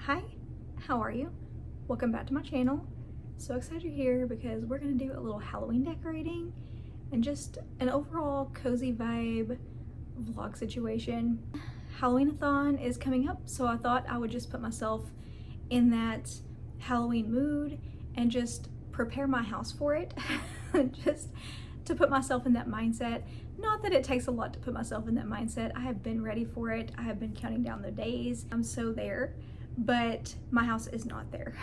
Hi, how are you? Welcome back to my channel. So excited you're here because we're gonna do a little Halloween decorating and just an overall cozy vibe vlog situation. Halloween-a-thon is coming up, so I thought I would just put myself in that Halloween mood and just prepare my house for it. Just to put myself in that mindset. Not that it takes a lot to put myself in that mindset. I have been ready for it. I have been counting down the days. I'm so there, but my house is not there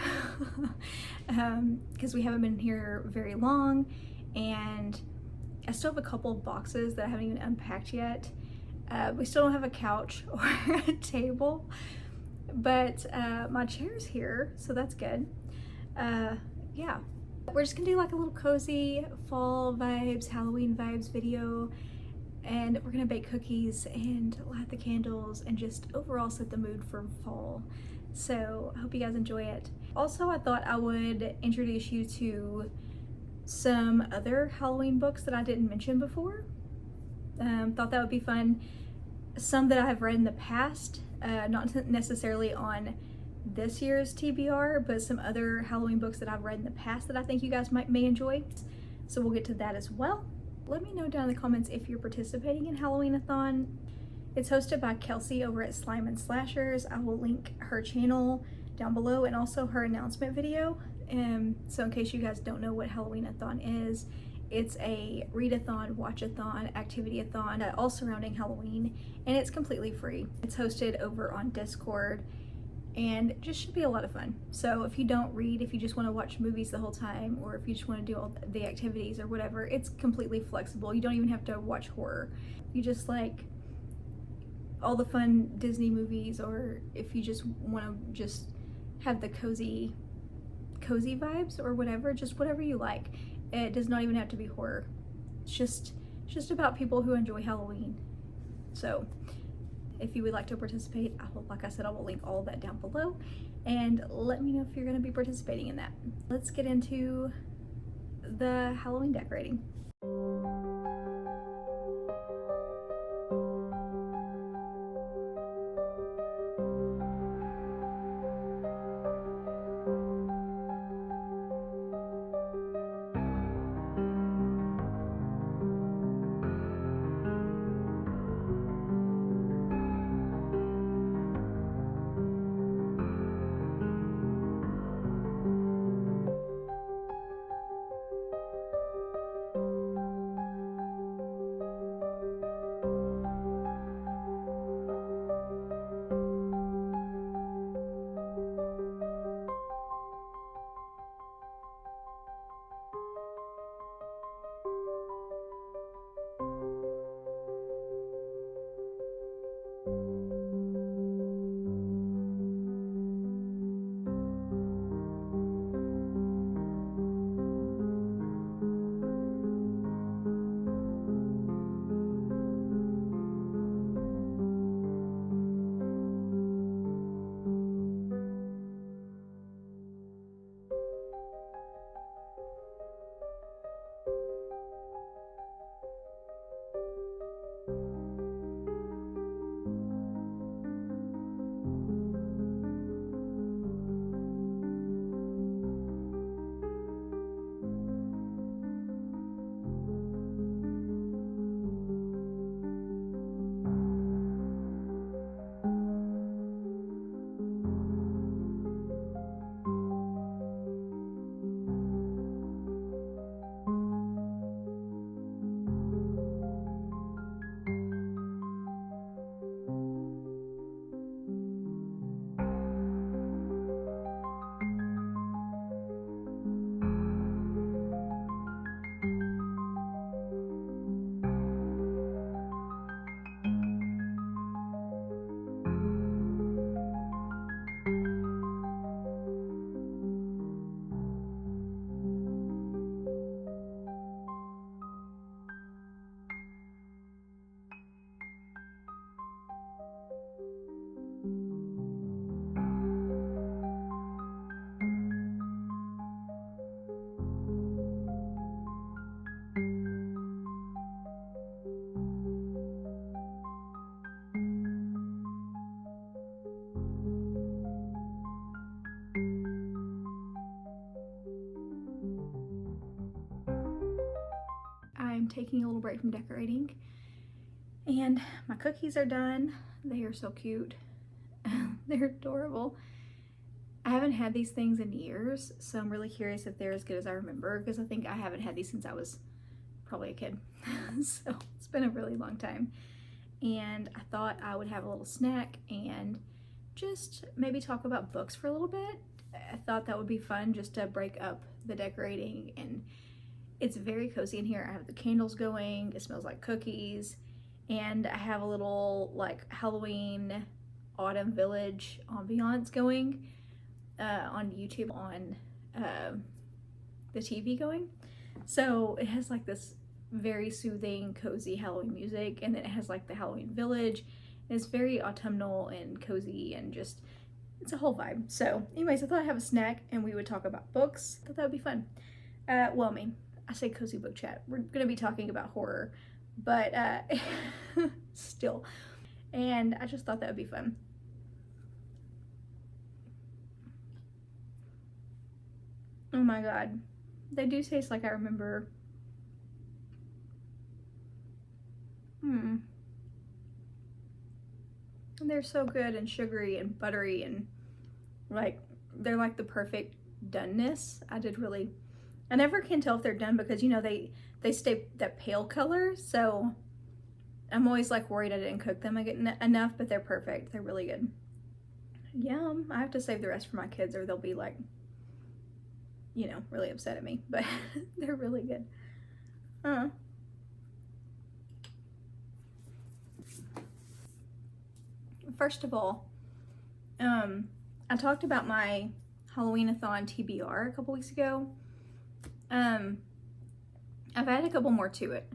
because we haven't been here very long, and I still have a couple of boxes that I haven't even unpacked yet. We still don't have a couch or a table, but my chair's here, so that's good. Yeah. We're just gonna do like a little cozy fall vibes, Halloween vibes video, and we're gonna bake cookies and light the candles and just overall set the mood for fall. So I hope you guys enjoy it. Also, I thought I would introduce you to some other Halloween books that I didn't mention before. Thought that would be fun. Some that I have read in the past, not necessarily on this year's TBR, but some other Halloween books that I've read in the past that I think you guys may enjoy. So we'll get to that as well. Let me know down in the comments if you're participating in Halloween-a-thon. It's hosted by Kelsey over at Slime and Slashers. I will link her channel down below and also her announcement video. So in case you guys don't know what Halloween-a-thon is, it's a readathon, watchathon, activity-a-thon, all surrounding Halloween, and it's completely free. It's hosted over on Discord, and it just should be a lot of fun. So if you don't read, if you just want to watch movies the whole time, or if you just want to do all the activities or whatever, it's completely flexible. You don't even have to watch horror. You just like all the fun Disney movies, or if you just want to just have the cozy vibes or whatever, just whatever you like. It does not even have to be horror. It's just about people who enjoy Halloween. So if you would like to participate, like I said, I will link all of that down below, and let me know if you're going to be participating in that. Let's get into the Halloween decorating. I'm taking a little break from decorating. And my cookies are done. They are so cute. They're adorable. I haven't had these things in years, so I'm really curious if they're as good as I remember, because I think I haven't had these since I was probably a kid. So it's been a really long time. And I thought I would have a little snack and just maybe talk about books for a little bit. I thought that would be fun just to break up the decorating, and it's very cozy in here. I have the candles going, it smells like cookies, and I have a little like Halloween Autumn Village ambiance going on YouTube on the TV going. So it has like this very soothing, cozy Halloween music, and then it has like the Halloween Village. And it's very autumnal and cozy, and just, it's a whole vibe. So anyways, I thought I'd have a snack and we would talk about books. I thought that would be fun. Well, I mean, I say cozy book chat. We're gonna be talking about horror, but still. And I just thought that would be fun. Oh my god. They do taste like I remember. They're so good and sugary and buttery, and like they're like the perfect doneness. I never can tell if they're done because, you know, they stay that pale color, so I'm always like worried I didn't cook them enough, but they're perfect. They're really good. Yum. I have to save the rest for my kids or they'll be like, you know, really upset at me, but they're really good. First of all, I talked about my Halloween-a-thon TBR a couple weeks ago. I've added a couple more to it.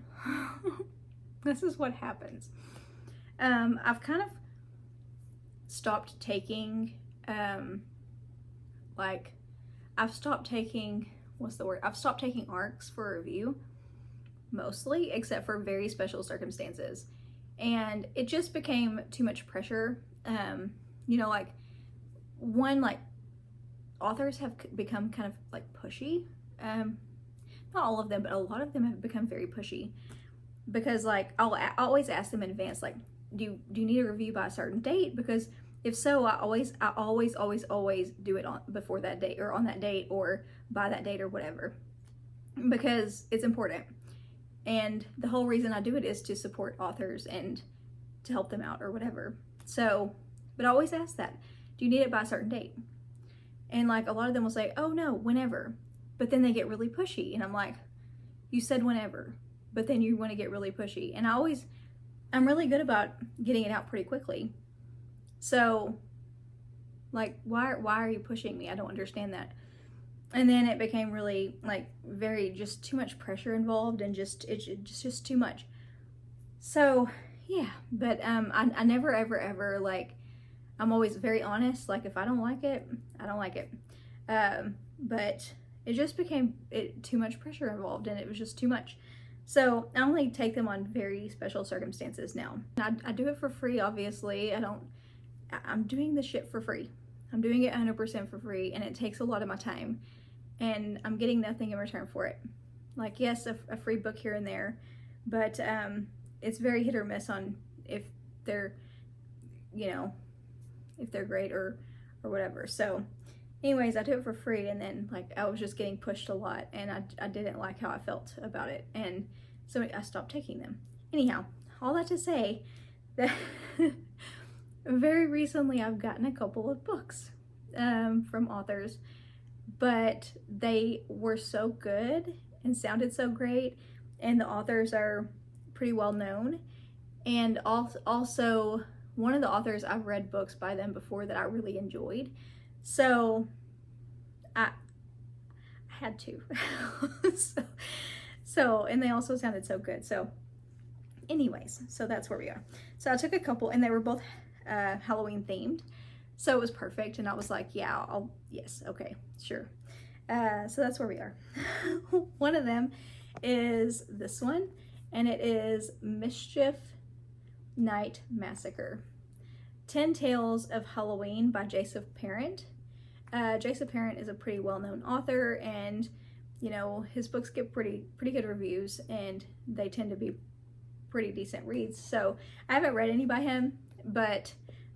This is what happens. I've kind of stopped taking, I've stopped taking, I've stopped taking ARCs for review, mostly, except for very special circumstances. And it just became too much pressure. You know, like, authors have become kind of like pushy. Not all of them, but a lot of them have become very pushy, because like I'll always ask them in advance, like, do you need a review by a certain date? Because if so, I always do it before that date, or on that date, or by that date, or whatever, because it's important. And the whole reason I do it is to support authors and to help them out or whatever. So, but I always ask that, do you need it by a certain date? And like a lot of them will say, oh no, whenever. But then they get really pushy, and I'm like, you said whenever, but then you want to get really pushy. And I'm really good about getting it out pretty quickly. So like, why are you pushing me? I don't understand that. And then it became really like very, just too much pressure involved, and it's just too much. So yeah, but I never ever like, I'm always very honest. Like, if I don't like it, I don't like it. But it just became too much pressure involved, and it was just too much. So I only take them on very special circumstances now. I do it for free, obviously. I'm doing this shit for free. I'm doing it 100% for free, and it takes a lot of my time, and I'm getting nothing in return for it. Like, yes, a free book here and there, but it's very hit or miss on if they're, you know, if they're great or whatever. So anyways, I do it for free, and then like I was just getting pushed a lot, and I didn't like how I felt about it, and so I stopped taking them. Anyhow, all that to say that very recently I've gotten a couple of books from authors, but they were so good and sounded so great, and the authors are pretty well known, and also one of the authors, I've read books by them before that I really enjoyed, so I had to. so and they also sounded so good. So anyways, so that's where we are. So I took a couple, and they were both Halloween themed, so it was perfect, and I was like, yeah, yes, okay, sure. So that's where we are. One of them is this one, and it is Mischief Night Massacre. 10 Tales of Halloween by Joseph Parent. Joseph Parent is a pretty well-known author, and you know, his books get pretty good reviews, and they tend to be pretty decent reads. So I haven't read any by him, but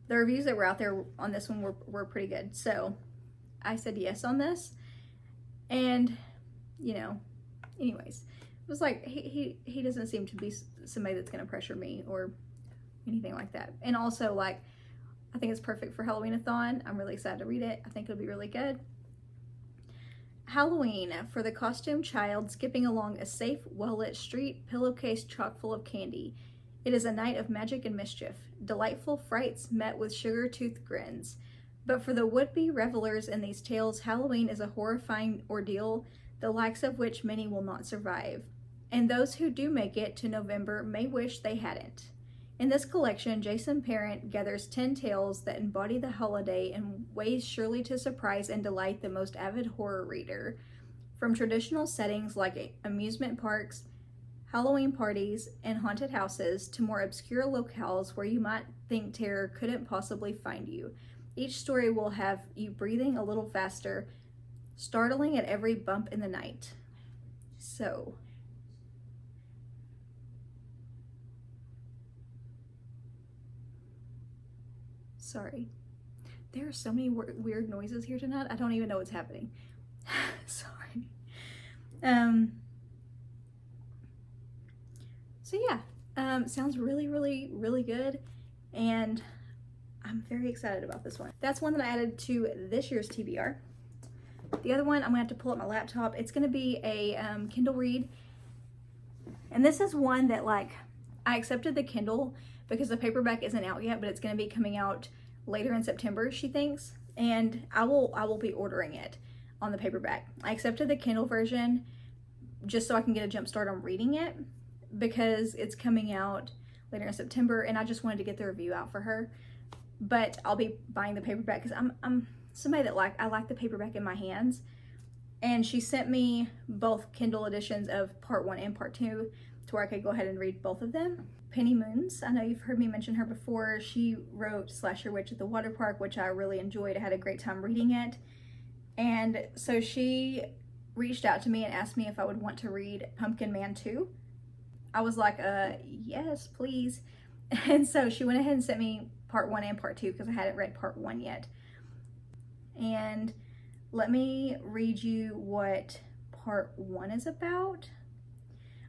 the reviews that were out there on this one were pretty good. So I said yes on this, and you know, anyways, it was like he doesn't seem to be somebody that's gonna pressure me or anything like that. And also, like, I think it's perfect for Halloween-a-thon. I'm really excited to read it. I think it'll be really good. Halloween, for the costumed child skipping along a safe, well-lit street, pillowcase chock full of candy. It is a night of magic and mischief, delightful frights met with sugar-toothed grins. But for the would-be revelers in these tales, Halloween is a horrifying ordeal, the likes of which many will not survive. And those who do make it to November may wish they hadn't. In this collection, Jason Parent gathers 10 tales that embody the holiday in ways surely to surprise and delight the most avid horror reader. From traditional settings like amusement parks, Halloween parties, and haunted houses to more obscure locales where you might think terror couldn't possibly find you. Each story will have you breathing a little faster, startling at every bump in the night. So, sorry. There are so many weird noises here tonight. I don't even know what's happening. Sorry. So yeah, sounds really good, and I'm very excited about this one. That's one that I added to this year's TBR. The other one, I'm gonna have to pull up my laptop. It's gonna be a Kindle read, and this is one that, like, I accepted the Kindle because the paperback isn't out yet, but it's gonna be coming out later in September, she thinks, and I will be ordering it on the paperback. I accepted the Kindle version just so I can get a jump start on reading it because it's coming out later in September, and I just wanted to get the review out for her. But I'll be buying the paperback because I'm somebody that I like the paperback in my hands. And she sent me both Kindle editions of part 1 and part 2 to where I could go ahead and read both of them. Penny Moonz, I know you've heard me mention her before. She wrote Slasher Witch at the Water Park, which I really enjoyed. I had a great time reading it. And so she reached out to me and asked me if I would want to read Pumpkin Man 2. I was like, yes, please. And so she went ahead and sent me part 1 and part 2 because I hadn't read part 1 yet. And let me read you what part 1 is about.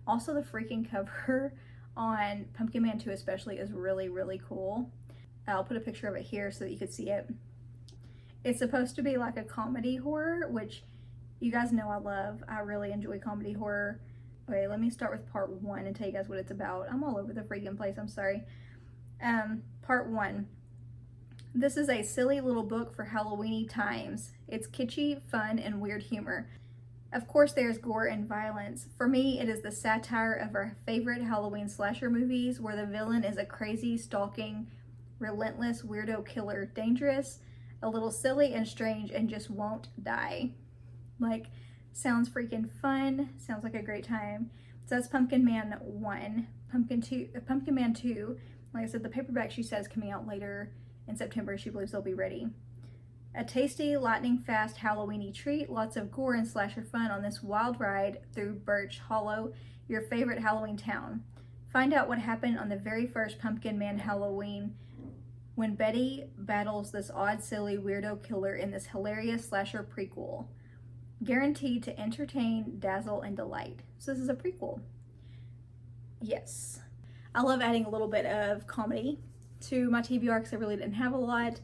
Also, the freaking cover on Pumpkin Man 2 especially is really cool. I'll put a picture of it here so that you can see it. It's supposed to be like a comedy horror, which you guys know I love. I really enjoy comedy horror. Okay, let me start with part 1 and tell you guys what it's about. I'm all over the freaking place, I'm sorry. Part 1. This is a silly little book for Halloweeny times. It's kitschy, fun, and weird humor. Of course, there's gore and violence. For me, it is the satire of our favorite Halloween slasher movies where the villain is a crazy, stalking, relentless weirdo killer, dangerous, a little silly and strange, and just won't die. Like, sounds freaking fun. Sounds like a great time. So that's Pumpkin Man 1. Pumpkin Man 2, like I said, the paperback she says coming out later in September. She believes they'll be ready. A tasty, lightning-fast Halloween-y treat, lots of gore and slasher fun on this wild ride through Birch Hollow, your favorite Halloween town. Find out what happened on the very first Pumpkin Man Halloween when Betty battles this odd, silly, weirdo killer in this hilarious slasher prequel. Guaranteed to entertain, dazzle, and delight. So this is a prequel. Yes. I love adding a little bit of comedy to my TBR because I really didn't have a lot,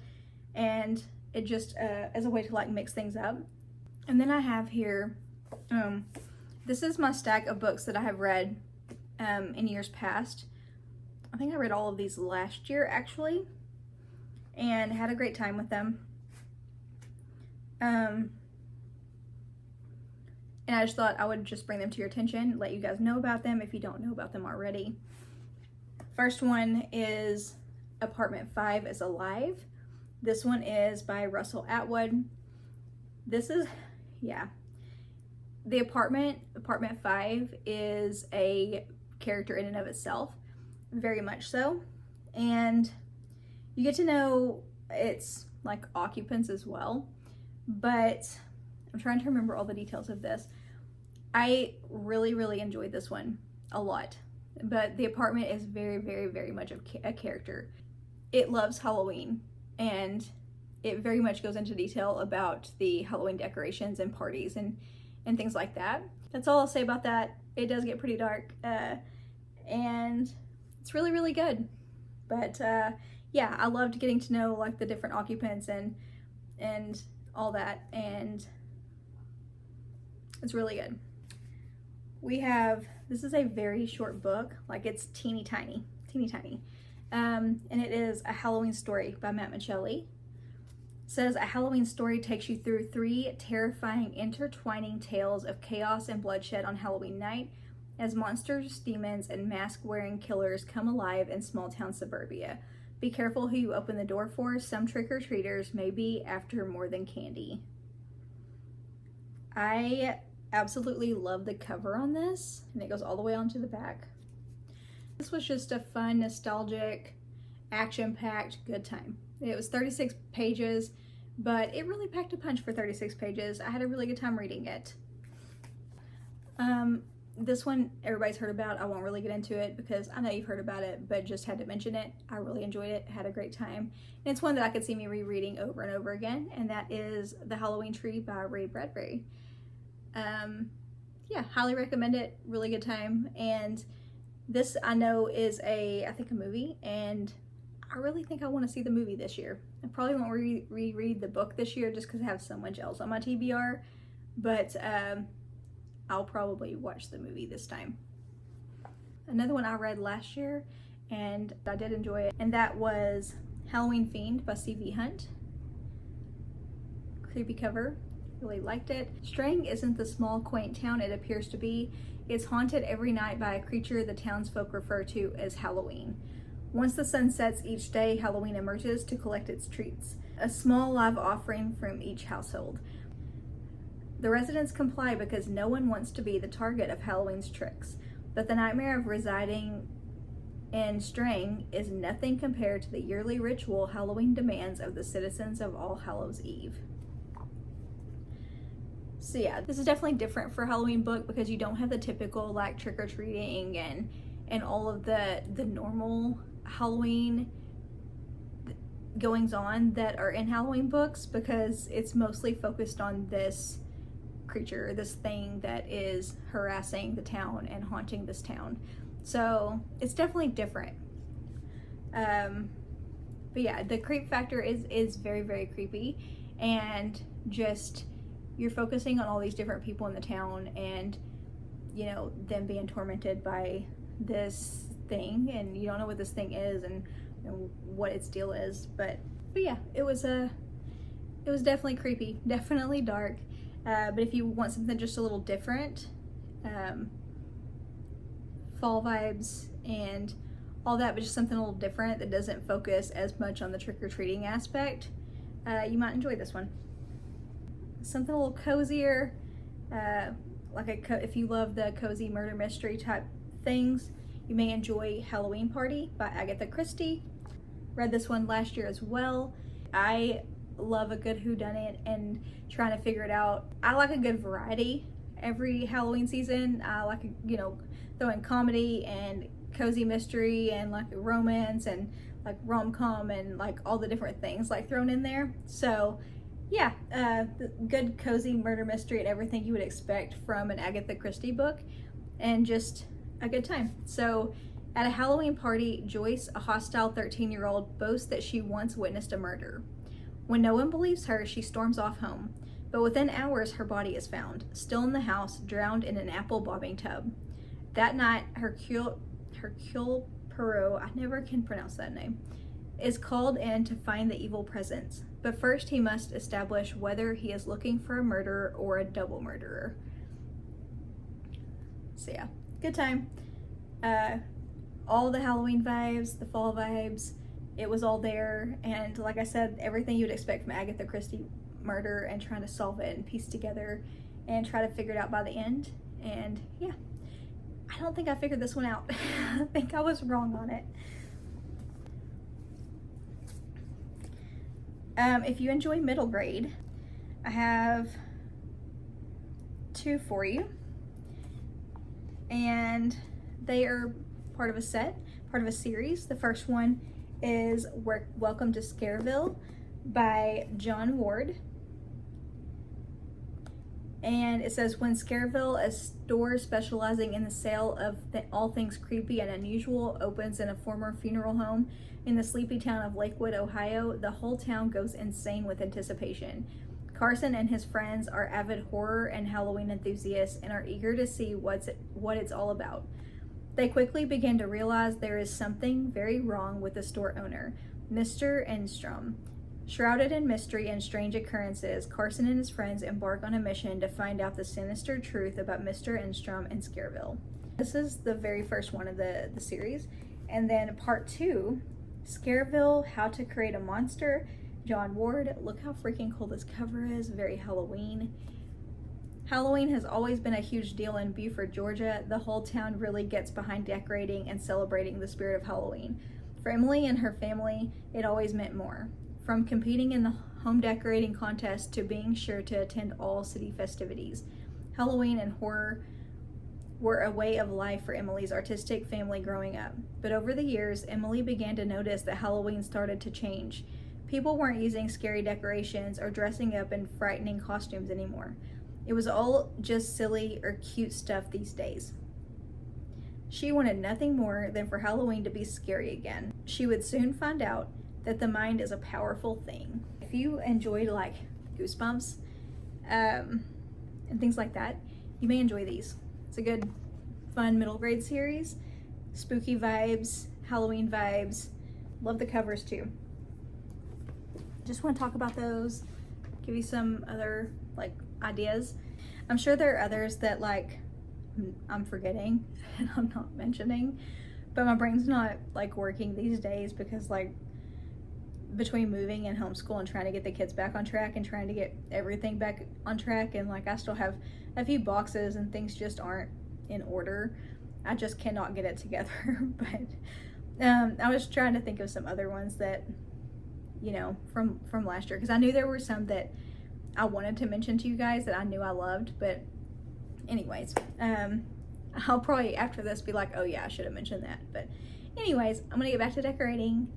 and it just as a way to like mix things up. And then I have here, this is my stack of books that I have read in years past. I think I read all of these last year actually, and had a great time with them. And I just thought I would just bring them to your attention, let you guys know about them if you don't know about them already. First one is Apartment 5 is Alive. This one is by Russell Atwood. This is, yeah. The Apartment 5 is a character in and of itself, very much so. And you get to know its like occupants as well. But I'm trying to remember all the details of this. I really enjoyed this one a lot, but the apartment is very much a character. It loves Halloween, and it very much goes into detail about the Halloween decorations and parties and things like that. That's all I'll say about that. It does get pretty dark, and it's really good. But yeah, I loved getting to know like the different occupants and all that, and it's really good. We have, this is a very short book, like it's teeny tiny, and it is A Halloween Story by Matt Micheli. It says, a Halloween story takes you through 3 terrifying intertwining tales of chaos and bloodshed on Halloween night as monsters, demons, and mask-wearing killers come alive in small-town suburbia. Be careful who you open the door for. Some trick-or-treaters may be after more than candy. I absolutely love the cover on this, and it goes all the way onto the back. This was just a fun, nostalgic, action-packed, good time. It was 36 pages, but it really packed a punch for 36 pages. I had a really good time reading it. This one everybody's heard about. I won't really get into it because I know you've heard about it, but just had to mention it. I really enjoyed it, had a great time. And it's one that I could see me rereading over and over again, and that is The Halloween Tree by Bradbury. Yeah, highly recommend it. Really good time. And this I know is I think a movie, and I really think I want to see the movie this year. I probably won't reread the book this year just because I have so much else on my TBR, but I'll probably watch the movie this time. Another one I read last year, and I did enjoy it, and that was Halloween Fiend by C.V. Hunt. Creepy cover. Really liked it. Strang isn't the small, quaint town it appears to be. It's haunted every night by a creature the townsfolk refer to as Halloween. Once the sun sets each day, Halloween emerges to collect its treats, a small live offering from each household. The residents comply because no one wants to be the target of Halloween's tricks, but the nightmare of residing in Strang is nothing compared to the yearly ritual Halloween demands of the citizens of All Hallows Eve. So yeah, this is definitely different for a Halloween book because you don't have the typical like trick-or-treating and all of the normal Halloween goings on that are in Halloween books, because it's mostly focused on this creature, this thing that is harassing the town and haunting this town. So it's definitely different. But yeah, the creep factor is very creepy, and just you're focusing on all these different people in the town and, you know, them being tormented by this thing, and you don't know what this thing is and what its deal is. But yeah, it was definitely creepy, definitely dark. But if you want something just a little different, fall vibes and all that, but just something a little different that doesn't focus as much on the trick-or-treating aspect, you might enjoy this one. Something a little cozier, if you love the cozy murder mystery type things, you may enjoy Halloween Party by Agatha Christie. Read this one last year as well. I love a good whodunit and trying to figure it out. I like a good variety every Halloween season. I like, throw in comedy and cozy mystery and like romance and like rom-com and like all the different things like thrown in there. So yeah, good cozy murder mystery and everything you would expect from an Agatha Christie book, and just a good time. So at a Halloween party, Joyce, a hostile 13-year-old, boasts that she once witnessed a murder. When no one believes her, she storms off home, but within hours her body is found, still in the house, drowned in an apple bobbing tub. That night, Hercule Poirot, I never can pronounce that name, is called in to find the evil presence, but first he must establish whether he is looking for a murderer or a double murderer. So yeah, good time. All the Halloween vibes, the fall vibes, it was all there, and like I said, everything you would expect from Agatha Christie murder and trying to solve it and piece together and try to figure it out by the end. And yeah, I don't think I figured this one out. I think I was wrong on it. If you enjoy middle grade, I have 2 for you. and they are part of a set, part of a series. The first one is Welcome to Scareville by John Ward. And it says, when Scareville, a store specializing in the sale of all things creepy and unusual, opens in a former funeral home in the sleepy town of Lakewood, Ohio, the whole town goes insane with anticipation. Carson and his friends are avid horror and Halloween enthusiasts and are eager to see what it's all about. They quickly begin to realize there is something very wrong with the store owner, Mr. Enstrom. Shrouded in mystery and strange occurrences, Carson and his friends embark on a mission to find out the sinister truth about Mr. Enstrom and Scareville. This is the very first one of the series. And then part 2, Scareville, How to Create a Monster, John Ward. Look how freaking cool this cover is, very Halloween. Halloween has always been a huge deal in Beaufort, Georgia. The whole town really gets behind decorating and celebrating the spirit of Halloween. For Emily and her family, it always meant more. From competing in the home decorating contest to being sure to attend all city festivities, Halloween and horror were a way of life for Emily's artistic family growing up. But over the years, Emily began to notice that Halloween started to change. People weren't using scary decorations or dressing up in frightening costumes anymore. It was all just silly or cute stuff these days. She wanted nothing more than for Halloween to be scary again. She would soon find out that the mind is a powerful thing. If you enjoyed like Goosebumps and things like that, you may enjoy these. It's a good, fun middle grade series. Spooky vibes, Halloween vibes. Love the covers too. Just want to talk about those, give you some other like ideas. I'm sure there are others that like I'm forgetting and I'm not mentioning, but my brain's not like working these days because like between moving and homeschool and trying to get the kids back on track and trying to get everything back on track, and like I still have a few boxes and things just aren't in order. I just cannot get it together. But I was trying to think of some other ones that, you know, from last year, because I knew there were some that I wanted to mention to you guys that I knew I loved. But anyways, I'll probably after this be like, oh yeah, I should have mentioned that. But anyways, I'm gonna get back to decorating.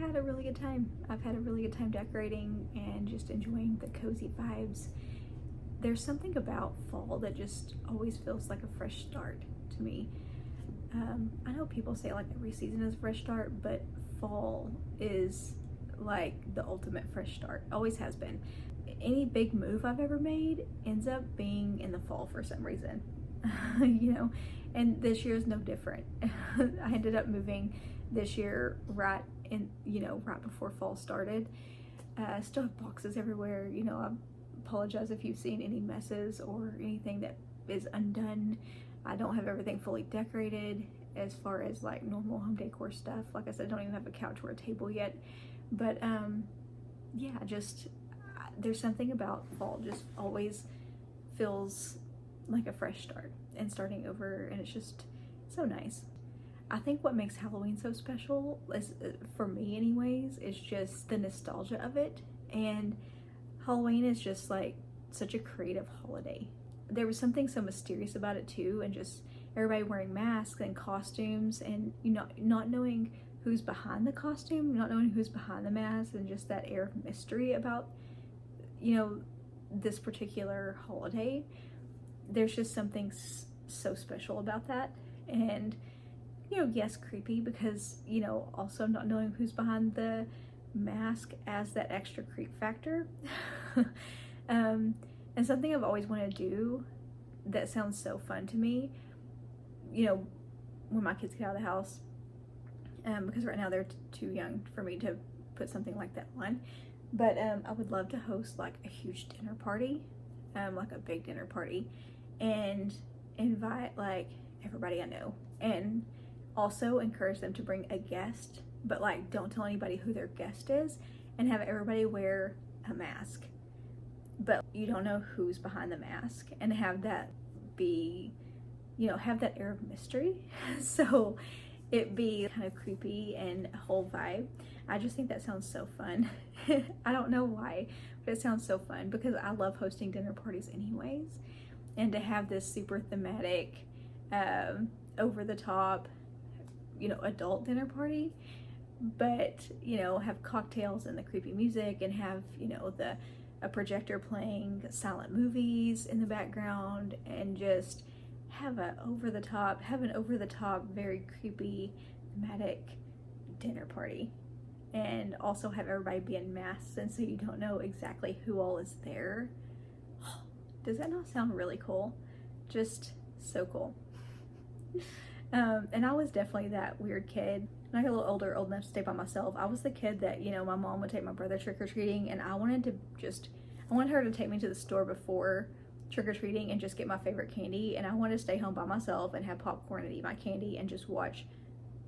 had a really good time. I've had a really good time decorating and just enjoying the cozy vibes. There's something about fall that just always feels like a fresh start to me. I know people say like every season is a fresh start, but fall is like the ultimate fresh start. Always has been. Any big move I've ever made ends up being in the fall for some reason. You know, and this year is no different. I ended up moving this year right before fall started. Still have boxes everywhere. You know, I apologize if you've seen any messes or anything that is undone. I don't have everything fully decorated as far as like normal home decor stuff. Like I said, I don't even have a couch or a table yet. But yeah, just there's something about fall just always feels like a fresh start and starting over, and it's just so nice. I think what makes Halloween so special is, for me anyways, is just the nostalgia of it. And Halloween is just like such a creative holiday. There was something so mysterious about it too, and just everybody wearing masks and costumes, and you know, not knowing who's behind the costume, not knowing who's behind the mask, and just that air of mystery about, you know, this particular holiday. There's just something so special about that. And you know, yes, creepy, because, you know, also not knowing who's behind the mask as that extra creep factor. And something I've always wanted to do that sounds so fun to me, you know, when my kids get out of the house, because right now they're too young for me to put something like that on. But I would love to host like a huge dinner party, like a big dinner party, and invite like everybody I know, and also encourage them to bring a guest, but like don't tell anybody who their guest is, and have everybody wear a mask, but you don't know who's behind the mask, and have that be, you know, have that air of mystery. So it be kind of creepy and a whole vibe. I just think that sounds so fun. I don't know why, but it sounds so fun because I love hosting dinner parties anyways, and to have this super thematic, over the top, you know, adult dinner party, but, you know, have cocktails and the creepy music, and have, you know, a projector playing silent movies in the background, and just have an over the top, very creepy, thematic dinner party, and also have everybody be in masks, and so you don't know exactly who all is there. Does that not sound really cool? Just so cool. And I was definitely that weird kid. When I got a little older, old enough to stay by myself, I was the kid that, you know, my mom would take my brother trick-or-treating, and I wanted her to take me to the store before trick-or-treating and just get my favorite candy, and I wanted to stay home by myself and have popcorn and eat my candy and just watch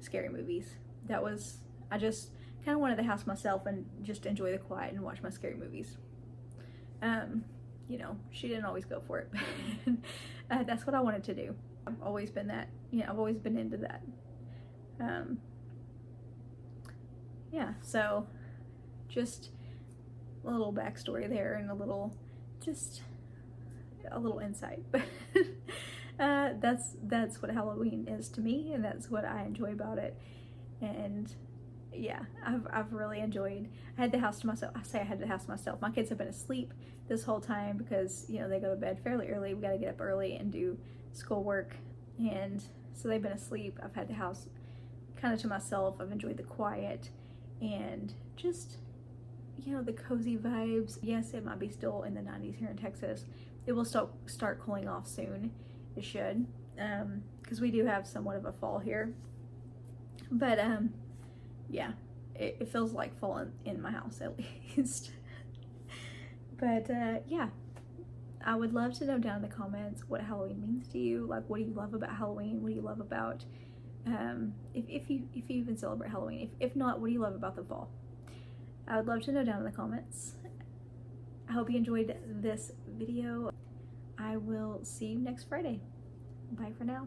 scary movies. I just kind of wanted the house myself and just enjoy the quiet and watch my scary movies. You know, she didn't always go for it. That's what I wanted to do. I've always been that, you know, I've always been into that. Yeah, so just a little backstory there, and a little insight. That's what Halloween is to me, and that's what I enjoy about it. And yeah, I've really enjoyed. I had the house to myself. I say I had the house to myself. My kids have been asleep this whole time because, you know, they go to bed fairly early. We got to get up early and do schoolwork, and so they've been asleep. I've had the house kind of to myself. I've enjoyed the quiet and just, you know, the cozy vibes. Yes, it might be still in the 90s here in Texas. It will start cooling off soon. It should, because we do have somewhat of a fall here. But yeah, it feels like fall in my house at least. But yeah, I would love to know down in the comments what Halloween means to you. Like, what do you love about Halloween? What do you love about, if you even celebrate Halloween? If not, what do you love about the fall? I would love to know down in the comments. I hope you enjoyed this video. I will see you next Friday. Bye for now.